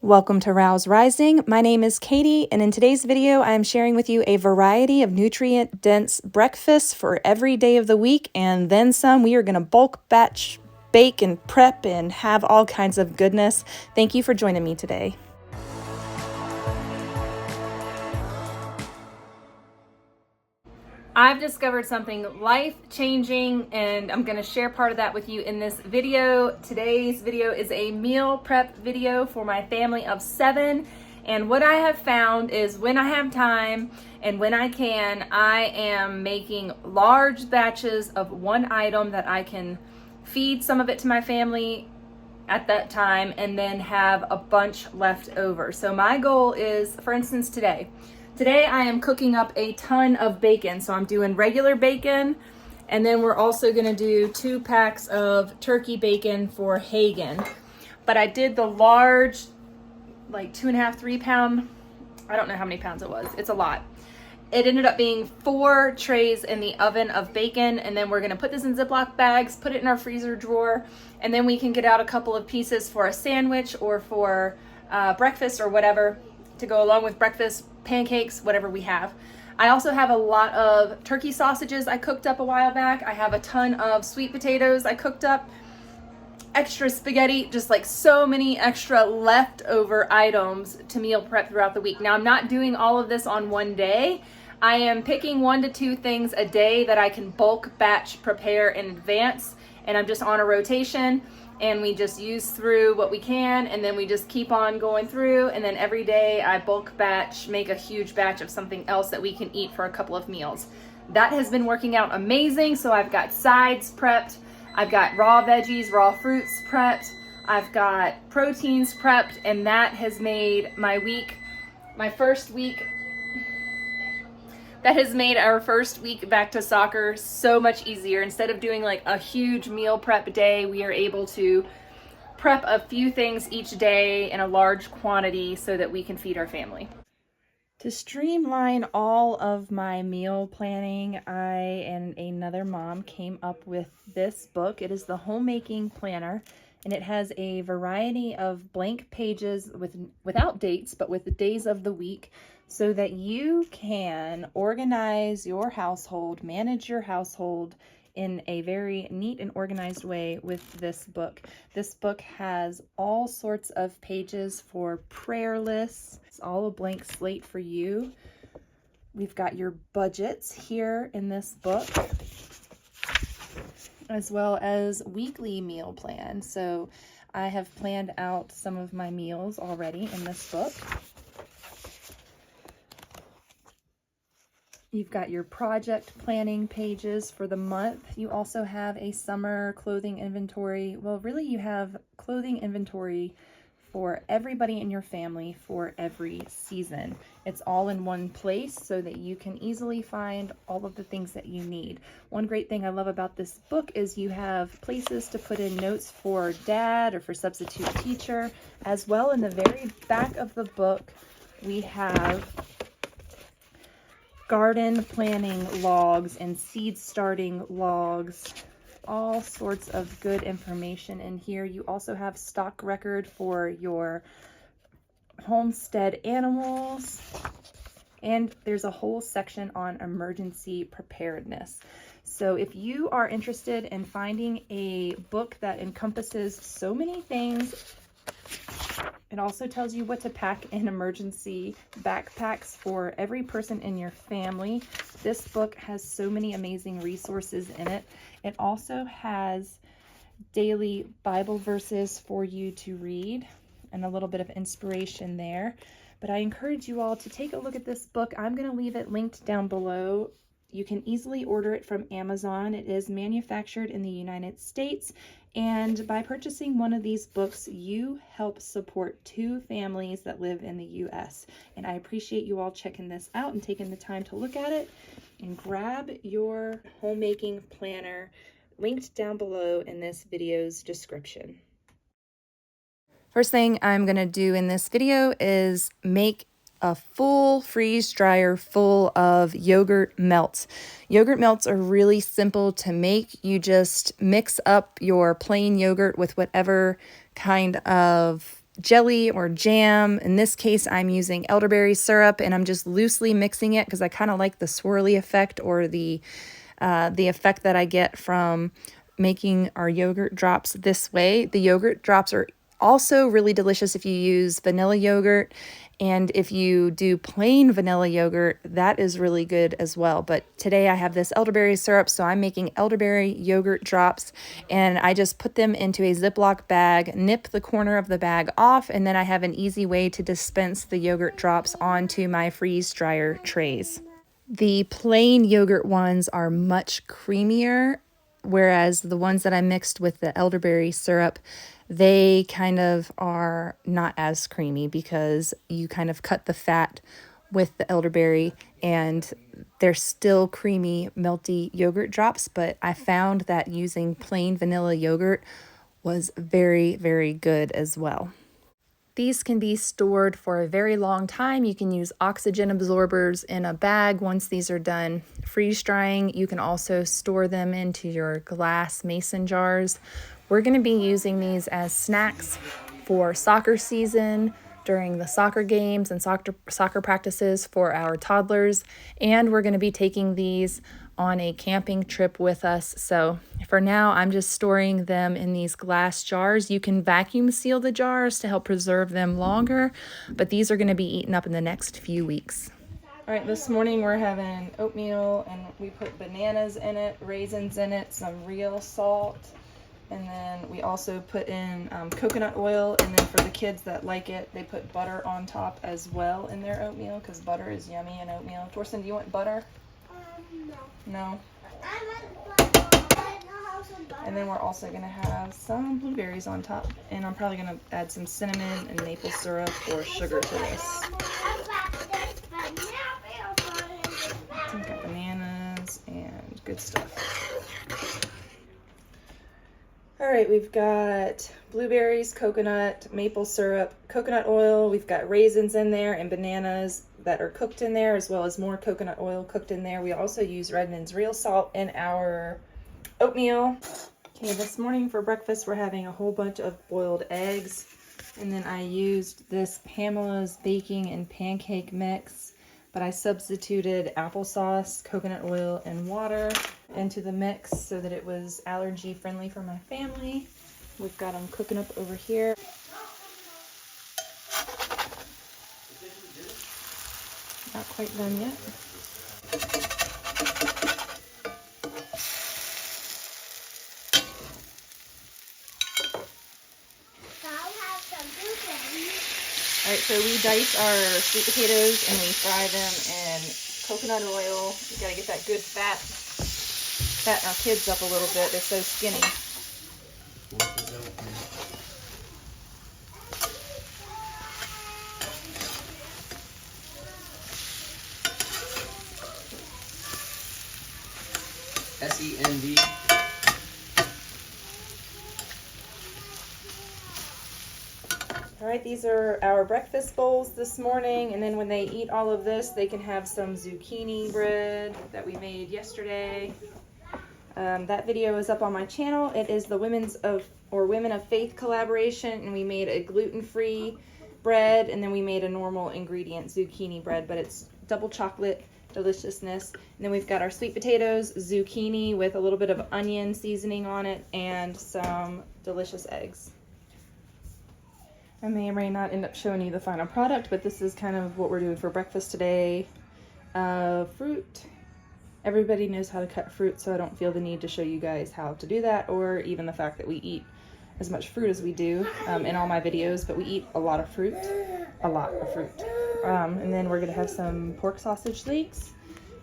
Welcome to Rouse Rising. My name is Katie, and in today's video, I am sharing with you a variety of nutrient-dense breakfasts for every day of the week, and then some. We are going to bulk batch bake and prep and have all kinds of goodness. Thank you for joining me today. I've discovered something life-changing, and I'm going to share part of that with you in this video. Today's video is a meal prep video for my family of 7. And what I have found is when I have time and when I can, I am making large batches of one item that I can feed some of it to my family at that time and then have a bunch left over. So my goal is, for instance, Today I am cooking up a ton of bacon. So I'm doing regular bacon, and then we're also gonna do 2 packs of turkey bacon for Hagen. But I did the large, like 2.5, 3 pound, I don't know how many pounds it was. It's a lot. It ended up being 4 trays in the oven of bacon, and then we're gonna put this in Ziploc bags, put it in our freezer drawer, and then we can get out a couple of pieces for a sandwich or for breakfast or whatever to go along with breakfast, pancakes, whatever we have. I also have a lot of turkey sausages I cooked up a while back. I have a ton of sweet potatoes I cooked up, extra spaghetti, just like so many extra leftover items to meal prep throughout the week. Now, I'm not doing all of this on one day. I am picking 1 to 2 things a day that I can bulk batch prepare in advance, and I'm just on a rotation. And we just use through what we can, and then we just keep on going through, and then every day I bulk batch, make a huge batch of something else that we can eat for a couple of meals. That has been working out amazing. So I've got sides prepped, I've got raw veggies, raw fruits prepped, I've got proteins prepped, and that has made my first week, that has made our first week back to soccer so much easier. Instead of doing like a huge meal prep day, we are able to prep a few things each day in a large quantity so that we can feed our family. To streamline all of my meal planning, I and another mom came up with this book. It is the Homemaking Planner, and it has a variety of blank pages without dates, but with the days of the week, so that you can organize your household, manage your household in a very neat and organized way with this book. This book has all sorts of pages for prayer lists. It's all a blank slate for you. We've got your budgets here in this book, as well as weekly meal plan. So I have planned out some of my meals already in this book. You've got your project planning pages for the month. You also have a summer clothing inventory. Well, really you have clothing inventory for everybody in your family for every season. It's all in one place so that you can easily find all of the things that you need. One great thing I love about this book is you have places to put in notes for dad or for substitute teacher. As well, in the very back of the book, we have garden planning logs and seed starting logs, all sorts of good information in here. You also have stock record for your homestead animals, and there's a whole section on emergency preparedness. So if you are interested in finding a book that encompasses so many things, it also tells you what to pack in emergency backpacks for every person in your family. This book has so many amazing resources in it. It also has daily Bible verses for you to read and a little bit of inspiration there. But I encourage you all to take a look at this book. I'm going to leave it linked down below. You can easily order it from Amazon. It is manufactured in the United States. And by purchasing one of these books, you help support 2 families that live in the U.S. And I appreciate you all checking this out and taking the time to look at it. And grab your homemaking planner linked down below in this video's description. First thing I'm going to do in this video is make a full freeze dryer full of yogurt melts. Yogurt melts are really simple to make. You just mix up your plain yogurt with whatever kind of jelly or jam. In this case, I'm using elderberry syrup, and I'm just loosely mixing it because I kind of like the swirly effect, or the effect that I get from making our yogurt drops this way. The yogurt drops are also really delicious if you use vanilla yogurt, and if you do plain vanilla yogurt, that is really good as well. But today I have this elderberry syrup, so I'm making elderberry yogurt drops, and I just put them into a Ziploc bag, nip the corner of the bag off, and then I have an easy way to dispense the yogurt drops onto my freeze dryer trays. The plain yogurt ones are much creamier, whereas the ones that I mixed with the elderberry syrup, they kind of are not as creamy because you kind of cut the fat with the elderberry, and they're still creamy, melty yogurt drops. But I found that using plain vanilla yogurt was very, very good as well. These can be stored for a very long time. You can use oxygen absorbers in a bag once these are done freeze drying. You can also store them into your glass mason jars. We're going to be using these as snacks for soccer season, during the soccer games and soccer practices for our toddlers. And we're going to be taking these on a camping trip with us. So for now, I'm just storing them in these glass jars. You can vacuum seal the jars to help preserve them longer, but these are going to be eaten up in the next few weeks. All right, this morning we're having oatmeal, and we put bananas in it, raisins in it, some real salt, and then we also put in coconut oil, and then for the kids that like it, they put butter on top as well in their oatmeal, because butter is yummy in oatmeal. Torsten, do you want butter? No. And then we're also going to have some blueberries on top, and I'm probably going to add some cinnamon and maple syrup or sugar to this. We've got bananas and good stuff. All right, we've got blueberries, coconut, maple syrup, coconut oil. We've got raisins in there and bananas that are cooked in there, as well as more coconut oil cooked in there. We also use Redmond's real salt in our oatmeal. Okay, this morning for breakfast, we're having a whole bunch of boiled eggs. And then I used this Pamela's baking and pancake mix, but I substituted applesauce, coconut oil, and water into the mix so that it was allergy friendly for my family. We've got them cooking up over here. Not quite done yet. All right, so we dice our sweet potatoes and we fry them in coconut oil. You gotta get that good fatten our kids up a little bit. They're so skinny. SEND. All right, these are our breakfast bowls this morning, and then when they eat all of this, they can have some zucchini bread that we made yesterday. That video is up on my channel. It is the Women of Faith collaboration, and we made a gluten-free bread, and then we made a normal ingredient zucchini bread, but it's double chocolate deliciousness. And then we've got our sweet potatoes, zucchini with a little bit of onion seasoning on it, and some delicious eggs. I may or may not end up showing you the final product, but this is kind of what we're doing for breakfast today. Fruit. Everybody knows how to cut fruit, so I don't feel the need to show you guys how to do that, or even the fact that we eat as much fruit as we do in all my videos, but we eat a lot of fruit. And then we're going to have some pork sausage links.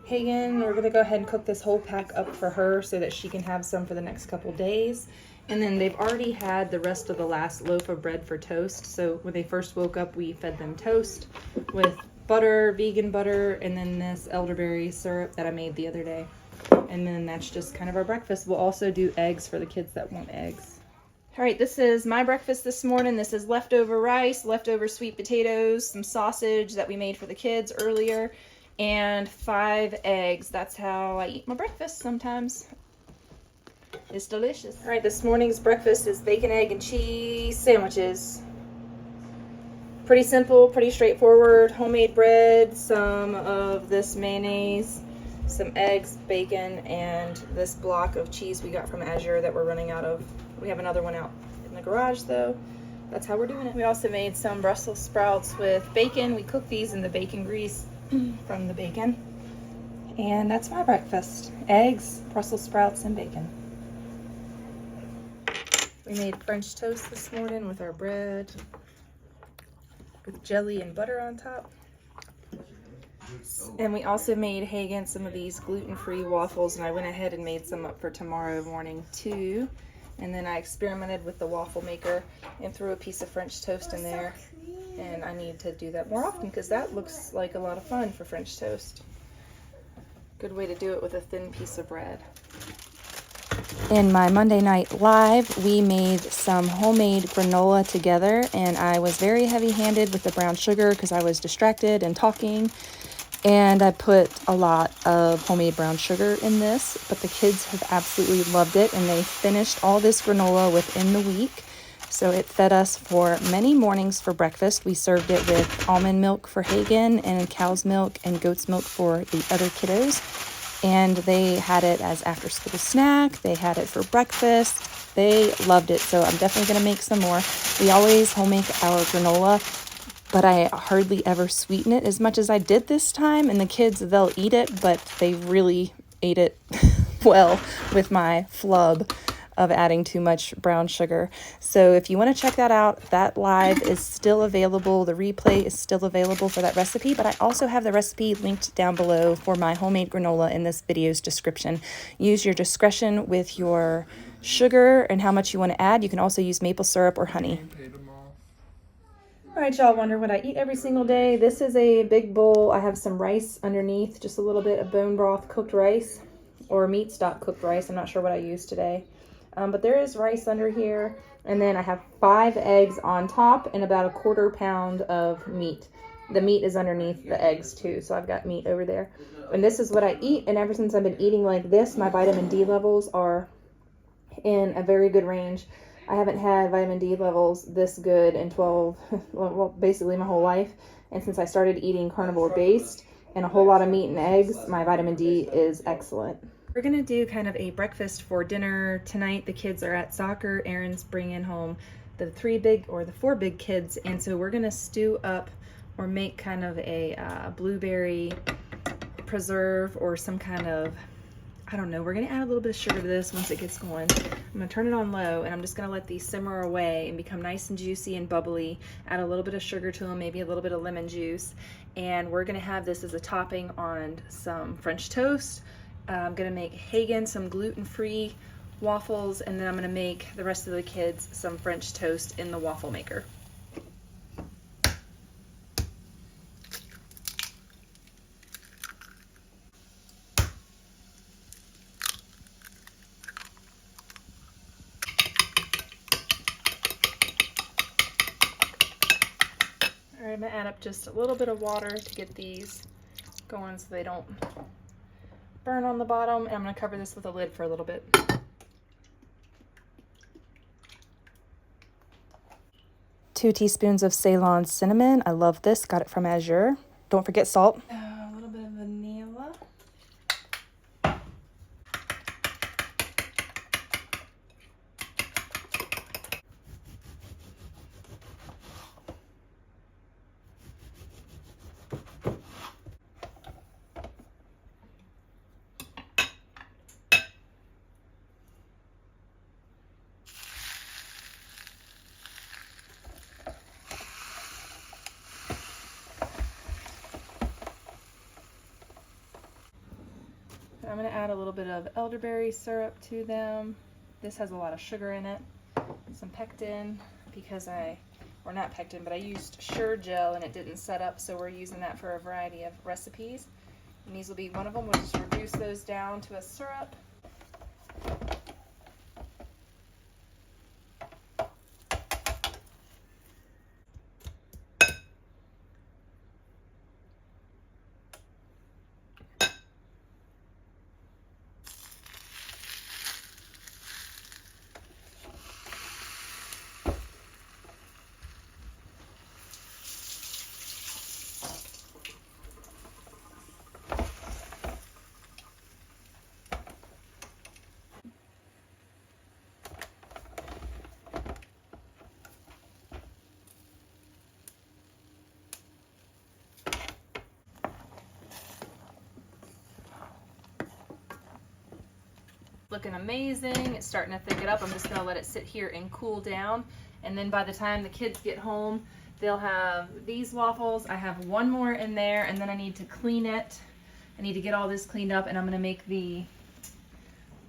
Hagen, we're going to go ahead and cook this whole pack up for her so that she can have some for the next couple days. And then they've already had the rest of the last loaf of bread for toast. So when they first woke up, we fed them toast with butter, vegan butter, and then this elderberry syrup that I made the other day. And then that's just kind of our breakfast. We'll also do eggs for the kids that want eggs. All right, this is my breakfast this morning. This is leftover rice, leftover sweet potatoes, some sausage that we made for the kids earlier, and 5 eggs. That's how I eat my breakfast sometimes. It's delicious. All right, this morning's breakfast is bacon, egg, and cheese sandwiches. Pretty simple, pretty straightforward. Homemade bread, some of this mayonnaise, some eggs, bacon, and this block of cheese we got from Azure that we're running out of. We have another one out in the garage though. That's how we're doing it. We also made some Brussels sprouts with bacon. We cooked these in the bacon grease from the bacon. And that's my breakfast. Eggs, Brussels sprouts, and bacon. We made French toast this morning with our bread, with jelly and butter on top. And we also made Hagen some of these gluten-free waffles, and I went ahead and made some up for tomorrow morning too. And then I experimented with the waffle maker and threw a piece of French toast in there. And I need to do that more often because that looks like a lot of fun for French toast. Good way to do it with a thin piece of bread. In my Monday night live, we made some homemade granola together, and I was very heavy-handed with the brown sugar because I was distracted and talking. And I put a lot of homemade brown sugar in this, but the kids have absolutely loved it, and they finished all this granola within the week. So it fed us for many mornings for breakfast. We served it with almond milk for Hagen and cow's milk and goat's milk for the other kiddos. And they had it as after school snack. They had it for breakfast. They loved it. So I'm definitely going to make some more. We always home make our granola, but I hardly ever sweeten it as much as I did this time. And the kids, they'll eat it, but they really ate it well with my flub of adding too much brown sugar. So if you want to check that out, that live is still available. The replay is still available for that recipe, but I also have the recipe linked down below for my homemade granola in this video's description. Use your discretion with your sugar and how much you want to add. You can also use maple syrup or honey. All right, y'all wonder what I eat every single day. This is a big bowl. I have some rice underneath, just a little bit of bone broth cooked rice or meat stock cooked rice. I'm not sure what I used today. But there is rice under here, and then I have 5 eggs on top and about a 1/4 pound of meat. The meat is underneath the eggs too, so I've got meat over there. And this is what I eat, and ever since I've been eating like this, my vitamin D levels are in a very good range. I haven't had vitamin D levels this good in well, basically my whole life. And since I started eating carnivore based and a whole lot of meat and eggs, my vitamin D is excellent. We're going to do kind of a breakfast for dinner tonight. The kids are at soccer. Aaron's bringing home the 4 big kids. And so we're going to stew up or make kind of a blueberry preserve or some kind of, I don't know. We're going to add a little bit of sugar to this once it gets going. I'm going to turn it on low, and I'm just going to let these simmer away and become nice and juicy and bubbly. Add a little bit of sugar to them, maybe a little bit of lemon juice. And we're going to have this as a topping on some French toast. I'm going to make Hagen some gluten-free waffles, and then I'm going to make the rest of the kids some French toast in the waffle maker. All right, I'm going to add up just a little bit of water to get these going so they don't burn on the bottom, and I'm going to cover this with a lid for a little bit. Two teaspoons of Ceylon cinnamon. I love this. Got it from Azure. Don't forget salt. A little bit of vanilla. I'm going to add a little bit of elderberry syrup to them. This has a lot of sugar in it. Some pectin, because or not pectin, but I used Sure Gel and it didn't set up, so we're using that for a variety of recipes. And these will be one of them. We'll just reduce those down to a syrup. looking amazing. It's starting to thicken up. I'm just gonna let it sit here and cool down. And then by the time the kids get home, they'll have these waffles. I have one more in there, and then I need to clean it. I need to get all this cleaned up, and I'm gonna make the,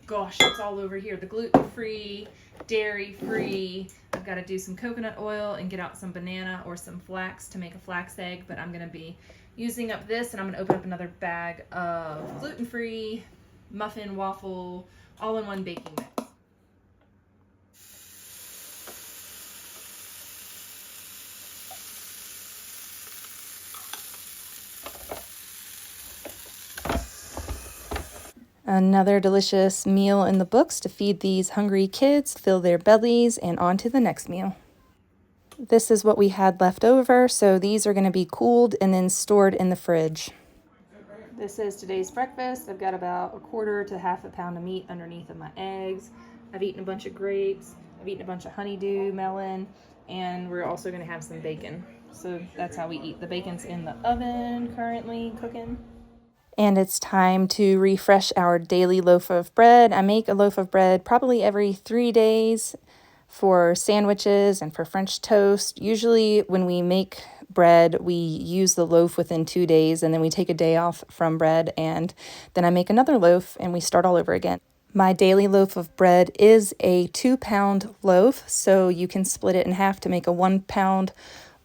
gosh, it's all over here, the gluten-free, dairy-free. I've got to do some coconut oil and get out some banana or some flax to make a flax egg, but I'm going to be using up this, and I'm going to open up another bag of gluten-free muffin, waffle, all-in-one baking mix. Another delicious meal in the books to feed these hungry kids, fill their bellies, and on to the next meal. This is what we had left over, so these are going to be cooled and then stored in the fridge. This is today's breakfast. I've got about 1/4 to 1/2 pound of meat underneath of my eggs. I've eaten a bunch of grapes. I've eaten a bunch of honeydew melon, and we're also going to have some bacon. So that's how we eat. The bacon's in the oven currently cooking. And it's time to refresh our daily loaf of bread. I make a loaf of bread probably every 3 days for sandwiches and for French toast. Usually when we make bread, we use the loaf within 2 days, and then we take a day off from bread, and then I make another loaf and we start all over again. My daily loaf of bread is a 2-pound loaf, so you can split it in half to make a 1-pound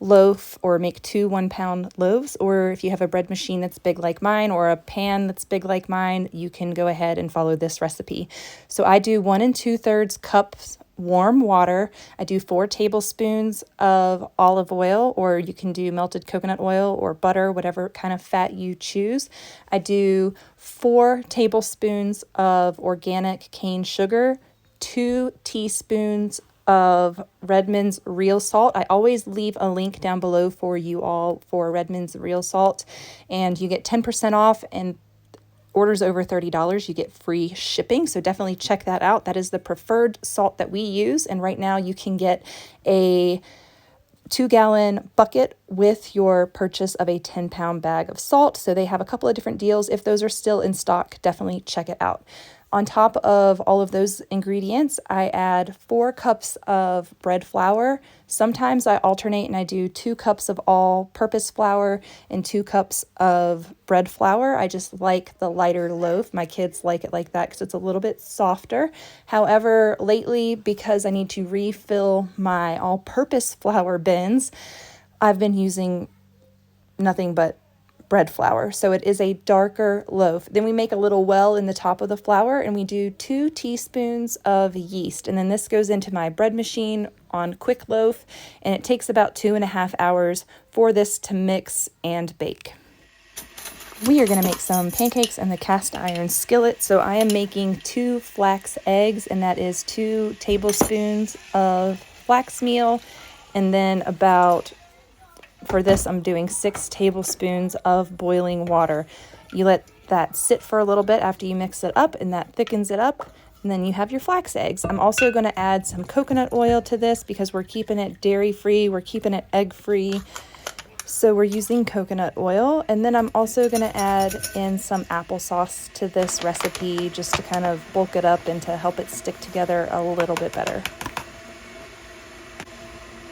loaf or make 2 1-pound loaves, or if you have a bread machine that's big like mine or a pan that's big like mine, you can go ahead and follow this recipe. So I do 1 2/3 cups warm water. I do 4 tablespoons of olive oil, or you can do melted coconut oil or butter, whatever kind of fat you choose. I do 4 tablespoons of organic cane sugar, 2 teaspoons of Redmond's real salt. I always leave a link down below for you all for Redmond's real salt, and you get 10% off, and orders over $30 you get free shipping, so definitely check that out. That is the preferred salt that we use, and right now you can get a 2-gallon bucket with your purchase of a 10-pound bag of salt. So they have a couple of different deals. If those are still in stock, definitely check it out. On top of all of those ingredients, I add 4 cups of bread flour. Sometimes I alternate and I do 2 cups of all-purpose flour and 2 cups of bread flour. I just like the lighter loaf. My kids like it like that because it's a little bit softer. However, lately, because I need to refill my all-purpose flour bins, I've been using nothing but bread flour, so it is a darker loaf. Then we make a little well in the top of the flour, and we do 2 teaspoons of yeast, and then this goes into my bread machine on quick loaf, and it takes about 2.5 hours for this to mix and bake. We are going to make some pancakes in the cast iron skillet, so I am making 2 flax eggs, and that is 2 tablespoons of flax meal, and then for this, I'm doing 6 tablespoons of boiling water. You let that sit for a little bit after you mix it up, and that thickens it up, and then you have your flax eggs. I'm also going to add some coconut oil to this because we're keeping it dairy-free, we're keeping it egg-free, so we're using coconut oil. And then I'm also going to add in some applesauce to this recipe just to kind of bulk it up and to help it stick together a little bit better.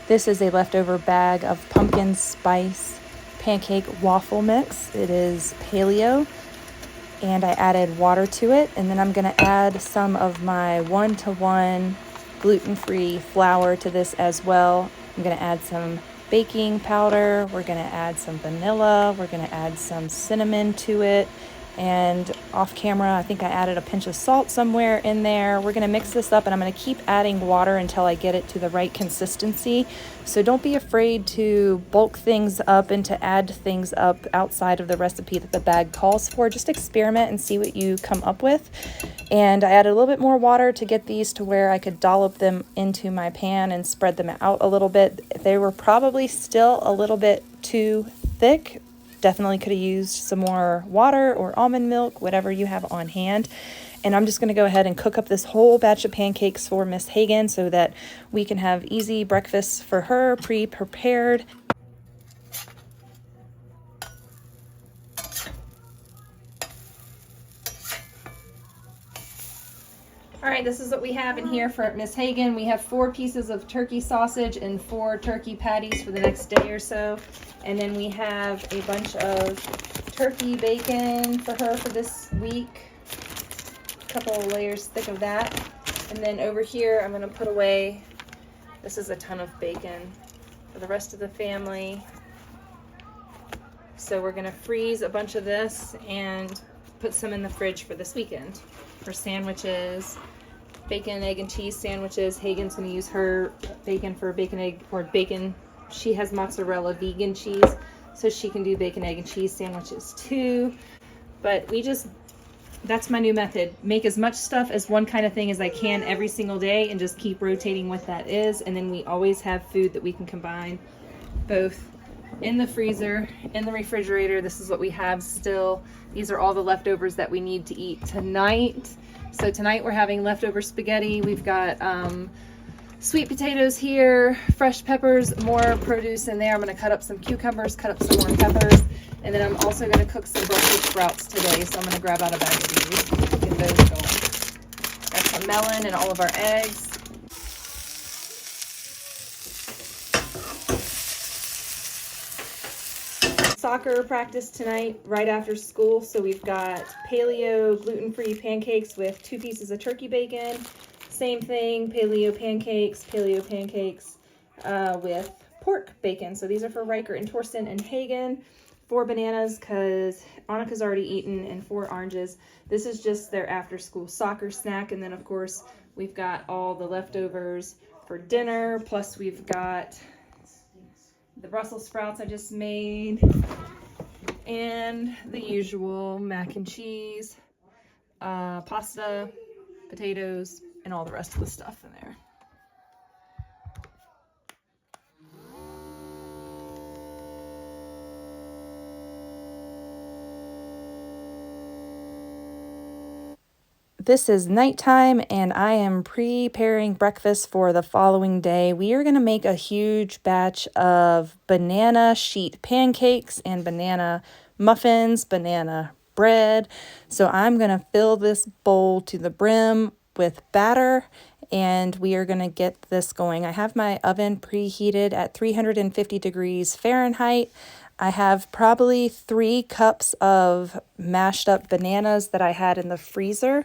This is a leftover bag of pumpkin spice pancake waffle mix. It is paleo, and I added water to it, and then I'm going to add some of my 1-to-1 gluten-free flour to this as well. I'm going to add some baking powder, we're going to add some vanilla, we're going to add some cinnamon to it, and off camera I think I added a pinch of salt somewhere in there. We're going to mix this up, and I'm going to keep adding water until I get it to the right consistency. So don't be afraid to bulk things up and to add things up outside of the recipe that the bag calls for. Just experiment and see what you come up with. And I added a little bit more water to get these to where I could dollop them into my pan and spread them out a little bit. They were probably still a little bit too thick. Definitely could have used some more water or almond milk, whatever you have on hand. And I'm just going to go ahead and cook up this whole batch of pancakes for Miss Hagen so that we can have easy breakfasts for her, pre-prepared. All right, this is what we have in here for Miss Hagen. We have 4 pieces of turkey sausage and 4 turkey patties for the next day or so. And then we have a bunch of turkey bacon for her for this week. A couple of layers thick of that. And then over here, I'm gonna put away, this is a ton of bacon for the rest of the family. So we're gonna freeze a bunch of this and put some in the fridge for this weekend. For sandwiches, bacon, egg, and cheese sandwiches. Hagen's gonna use her bacon for bacon, egg, or bacon. She has mozzarella vegan cheese, so she can do bacon, egg, and cheese sandwiches too. But that's my new method. Make as much stuff as one kind of thing as I can every single day and just keep rotating what that is. And then we always have food that we can combine both in the freezer, in the refrigerator. This is what we have still. These are all the leftovers that we need to eat tonight. So tonight we're having leftover spaghetti. We've got sweet potatoes here, fresh peppers, more produce in there. I'm gonna cut up some cucumbers, cut up some more peppers, and then I'm also gonna cook some Brussels sprouts today. So I'm gonna grab out a bag of these, get those going. Got some melon and all of our eggs. Soccer practice tonight right after school, so we've got paleo gluten-free pancakes with 2 pieces of turkey bacon. Same thing, paleo pancakes with pork bacon. So these are for Riker and Torsten and Hagen. 4 bananas because Annika's already eaten, and 4 oranges. This is just their after school soccer snack. And then of course we've got all the leftovers for dinner, plus we've got the Brussels sprouts I just made, and the usual mac and cheese, pasta, potatoes, and all the rest of the stuff in there. This is nighttime and I am preparing breakfast for the following day. We are going to make a huge batch of banana sheet pancakes and banana muffins, banana bread. So I'm going to fill this bowl to the brim with batter and we are going to get this going. I have my oven preheated at 350 degrees Fahrenheit. I have probably 3 cups of mashed up bananas that I had in the freezer.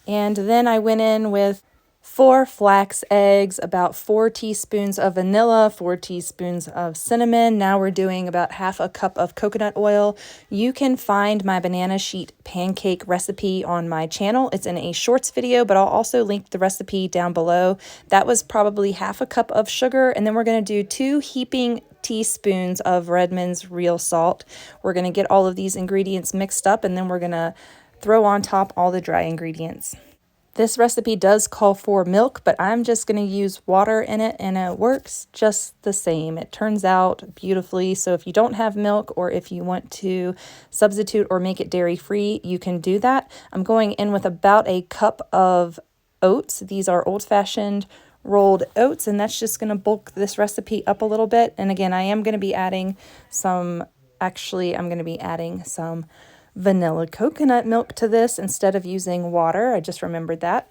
And then I went in with 4 flax eggs, about 4 teaspoons of vanilla, 4 teaspoons of cinnamon. Now we're doing about half a cup of coconut oil. You can find my banana sheet pancake recipe on my channel. It's in a shorts video, but I'll also link the recipe down below. That was probably half a cup of sugar. And then we're going to do 2 heaping teaspoons of Redmond's real salt. We're going to get all of these ingredients mixed up, and then we're going to throw on top all the dry ingredients. This recipe does call for milk, but I'm just going to use water in it and it works just the same. It turns out beautifully. So if you don't have milk, or if you want to substitute or make it dairy free, you can do that. I'm going in with about a cup of oats. These are old-fashioned rolled oats, and that's just going to bulk this recipe up a little bit. And again, I am going to be adding some vanilla coconut milk to this instead of using water. I just remembered that.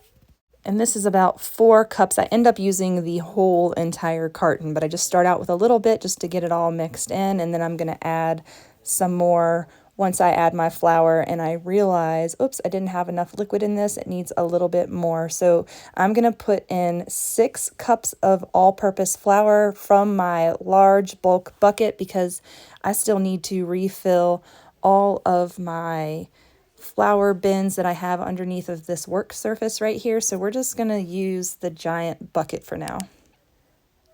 And this is about 4 cups. I end up using the whole entire carton, but I just start out with a little bit just to get it all mixed in, and then I'm going to add some more once I add my flour and I realize, oops, I didn't have enough liquid in this. It needs a little bit more. So I'm going to put in 6 cups of all-purpose flour from my large bulk bucket because I still need to refill all of my flour bins that I have underneath of this work surface right here. So we're just going to use the giant bucket for now.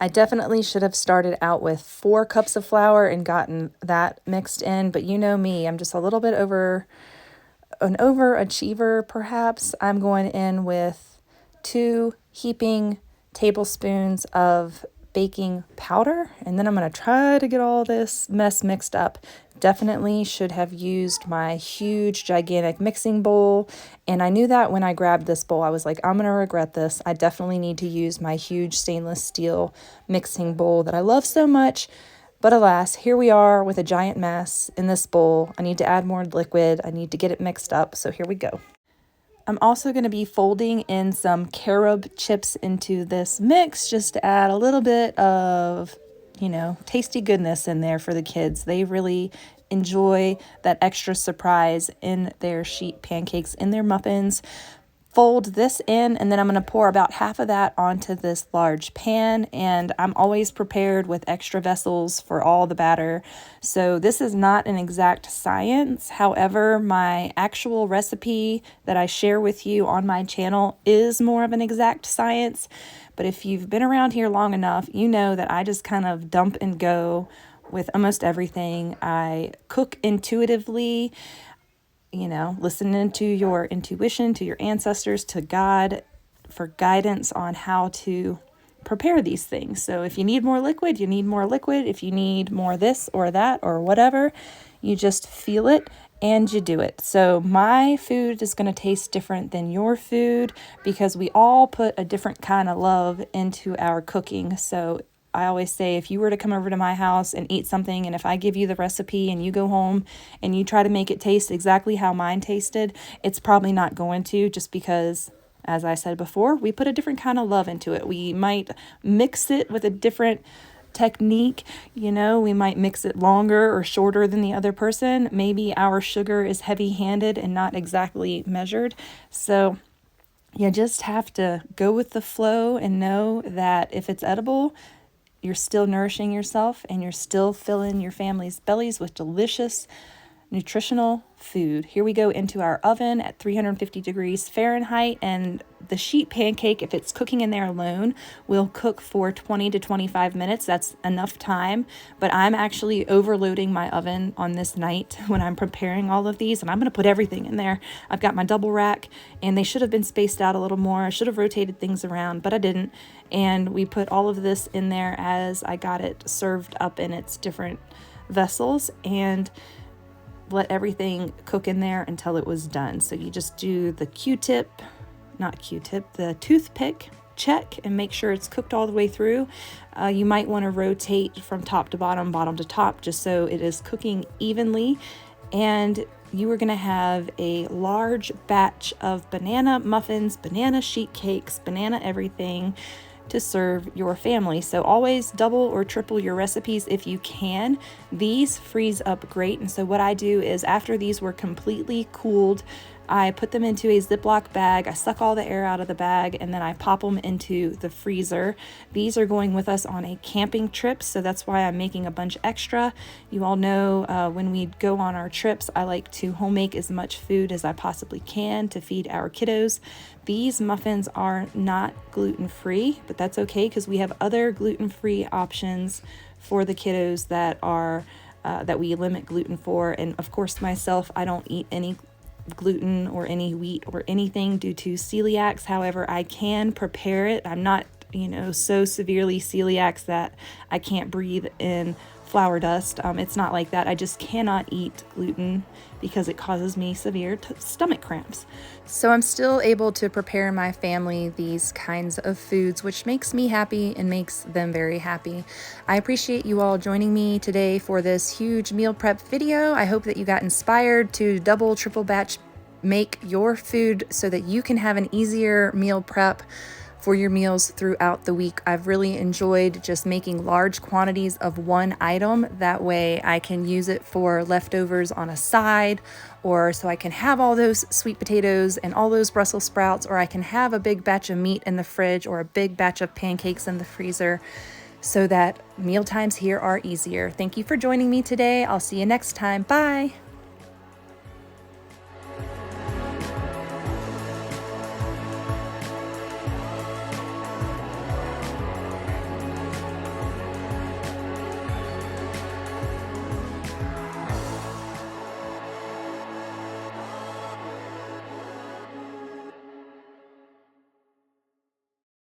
I definitely should have started out with 4 cups of flour and gotten that mixed in, but you know me, I'm just a little bit an overachiever perhaps. I'm going in with 2 heaping tablespoons of baking powder, and then I'm going to try to get all this mess mixed up. Definitely should have used my huge gigantic mixing bowl, and I knew that when I grabbed this bowl. I was like, I'm going to regret this. I definitely need to use my huge stainless steel mixing bowl that I love so much. But alas, here we are with a giant mess in this bowl. I need to add more liquid. I need to get it mixed up. So here we go. I'm also going to be folding in some carob chips into this mix just to add a little bit of, tasty goodness in there for the kids. They really enjoy that extra surprise in their sheet pancakes, in their muffins. Fold this in, and then I'm going to pour about half of that onto this large pan, and I'm always prepared with extra vessels for all the batter. So this is not an exact science. However, my actual recipe that I share with you on my channel is more of an exact science. But if you've been around here long enough, you know that I just kind of dump and go with almost everything. I cook intuitively, listening to your intuition, to your ancestors, to God for guidance on how to prepare these things. So if you need more liquid, you need more liquid. If you need more this or that or whatever, you just feel it and you do it. So my food is going to taste different than your food because we all put a different kind of love into our cooking. So I always say, if you were to come over to my house and eat something, and if I give you the recipe and you go home and you try to make it taste exactly how mine tasted, it's probably not going to, just because, as I said before, we put a different kind of love into it. We might mix it with a different technique, we might mix it longer or shorter than the other person. Maybe our sugar is heavy-handed and not exactly measured. So you just have to go with the flow and know that if it's edible, you're still nourishing yourself and you're still filling your family's bellies with delicious, nutritional food. Here we go into our oven at 350 degrees Fahrenheit, and the sheet pancake, if it's cooking in there alone, will cook for 20 to 25 minutes. That's enough time, but I'm actually overloading my oven on this night when I'm preparing all of these, and I'm going to put everything in there. I've got my double rack, and they should have been spaced out a little more. I should have rotated things around, but I didn't, and we put all of this in there as I got it served up in its different vessels, and let everything cook in there until it was done. So you just do the the toothpick check and make sure it's cooked all the way through. You might want to rotate from top to bottom, bottom to top, just so it is cooking evenly. And you are going to have a large batch of banana muffins, banana sheet cakes, banana everything to serve your family. So always double or triple your recipes if you can. These freeze up great. And so what I do is, after these were completely cooled, I put them into a Ziploc bag. I suck all the air out of the bag, and then I pop them into the freezer. These are going with us on a camping trip, so that's why I'm making a bunch extra. You all know when we go on our trips, I like to home make as much food as I possibly can to feed our kiddos. These muffins are not gluten-free, but that's okay because we have other gluten-free options for the kiddos that are that we limit gluten for. And of course, myself, I don't eat any gluten or any wheat or anything due to celiacs. However, I can prepare it. I'm not, so severely celiac that I can't breathe in flour dust. It's not like that. I just cannot eat gluten because it causes me severe stomach cramps. So I'm still able to prepare my family these kinds of foods, which makes me happy and makes them very happy. I appreciate you all joining me today for this huge meal prep video. I hope that you got inspired to double, triple batch make your food so that you can have an easier meal prep for your meals throughout the week. I've really enjoyed just making large quantities of one item. That way I can use it for leftovers on a side, or so I can have all those sweet potatoes and all those Brussels sprouts, or I can have a big batch of meat in the fridge or a big batch of pancakes in the freezer, so that meal times here are easier. Thank you for joining me today. I'll see you next time. Bye.